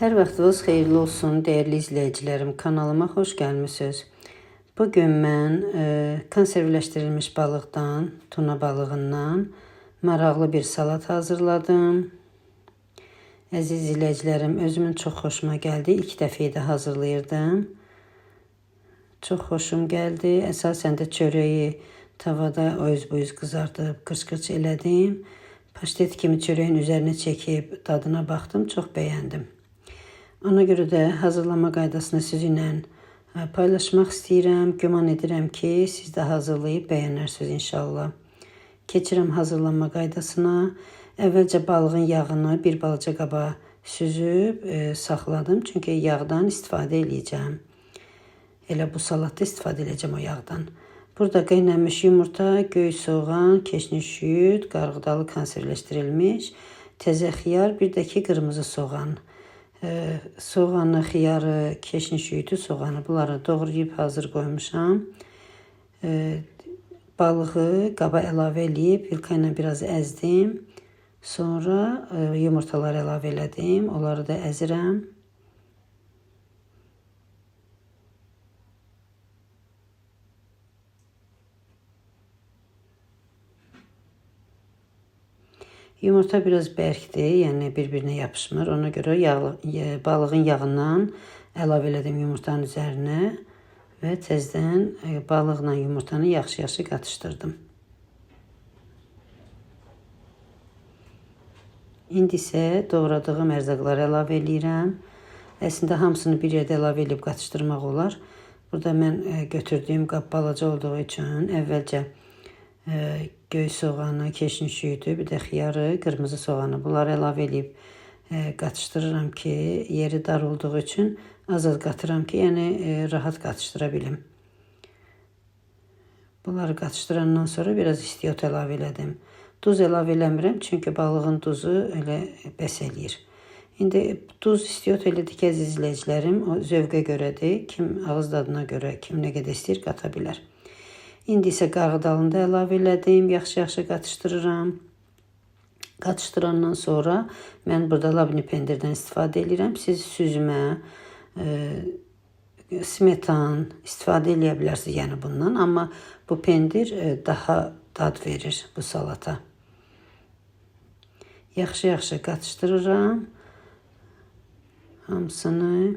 Hər vaxtınız xeyirli olsun, dəyərli izləyicilərim. Kanalıma xoş gəlmisiniz. Bugün mən konservləşdirilmiş balıqdan, tuna balığından maraqlı bir salat hazırladım. Əziz izləyicilərim, özümün çox xoşuma gəldi. İlk dəfə də hazırlayırdım. Çox xoşum gəldi. Əsasən də çörəyi tavada öz qızardıb, qırç-qırç elədim. Paştet kimi çörəyin üzərinə çəkib dadına baxdım, çox bəyəndim. Ona görə də hazırlama qaydasını sizinlə paylaşmaq istəyirəm. Güman edirəm ki, siz də hazırlayıb bəyənərsiniz inşallah. Keçirəm hazırlama qaydasına. Əvvəlcə balığın yağını bir balaca qaba süzüb saxladım. Çünki yağdan istifadə edəcəm. Elə bu salatda istifadə edəcəm o yağdan. Burada qaynanmış yumurta, göy soğan, keşniş şüyüd, qarğıdalı konservləşdirilmiş, təzə xiyar, bir də ki qırmızı soğan. Soğanı, xiyarı, keşniş şüyüdü, soğanı bunları doğrayıb hazır qoymuşam. Balığı qaba əlavə edib vilka ilə biraz əzdim. Sonra yumurtaları əlavə elədim. Onları da əzirəm. Yumurta biraz bərkdir, yəni bir-birinə yapışmır. Ona görə balığın yağından əlavə elədim yumurtanın üzərinə və təzədən balıqla yumurtanı yaxşı-yaxşı qatışdırdım. İndi isə doğradığım ərzaqları əlavə eləyirəm. Əslində hamısını bir yerdə əlavə edib qatışdırmaq olar. Burada mən götürdüyüm qab balaca olduğu üçün əvvəlcə göy soğanı, keşniş şüyüdü, bir də xiyarı, qırmızı soğanı bunları əlavə edib qatışdırıram ki, yeri dar olduğu üçün az-az qatıram ki, yəni rahat qatışdıra bilim. Bunları qatışdırandan sonra biraz istiot əlavə elədim. Duz əlavə eləmirəm, çünki balığın duzu elə bəs eləyir. İndi duz istiot elədik əziz izləyicilərim, o zövqə görədir. Kim ağız dadına görə, kim nə qədər istəyir qata bilər. İndi isə qarğıdalını da əlavə elədim, yaxşı-yaxşı qatışdırıram. Qatışdırandan sonra mən burada labni pendirdən istifadə edirəm. Siz süzmə, smetan istifadə eləyə bilərsiniz, yəni bundan. Amma bu pendir daha dad verir bu salata. Yaxşı-yaxşı qatışdırıram hamısını.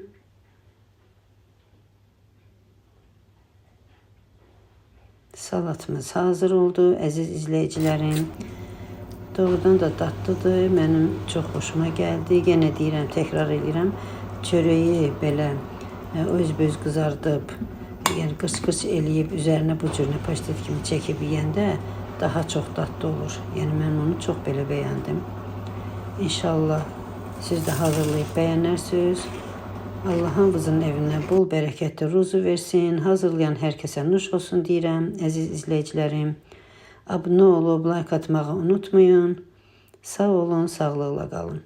Salatımız hazır oldu, əziz izləyicilərim. Doğrudan da dadlıdır, mənim çox xoşuma gəldi. Yenə deyirəm, təkrar edirəm. Çörəyi belə öz qızardıb, yəni qırç-qırç eləyib, üzərinə bu cür paştet kimi çəkib yeyəndə daha çox dadlı olur. Yəni mən onu çox belə bəyəndim. İnşallah siz də hazırlayıb bəyənərsiniz. Allah hamınızın evinə bol bərəkətli ruzu versin. Hazırlayan hər kəsə nuş olsun deyirəm. Əziz izləyicilərim, abunə olub, like atmağı unutmayın. Sağ olun, sağlıqla qalın.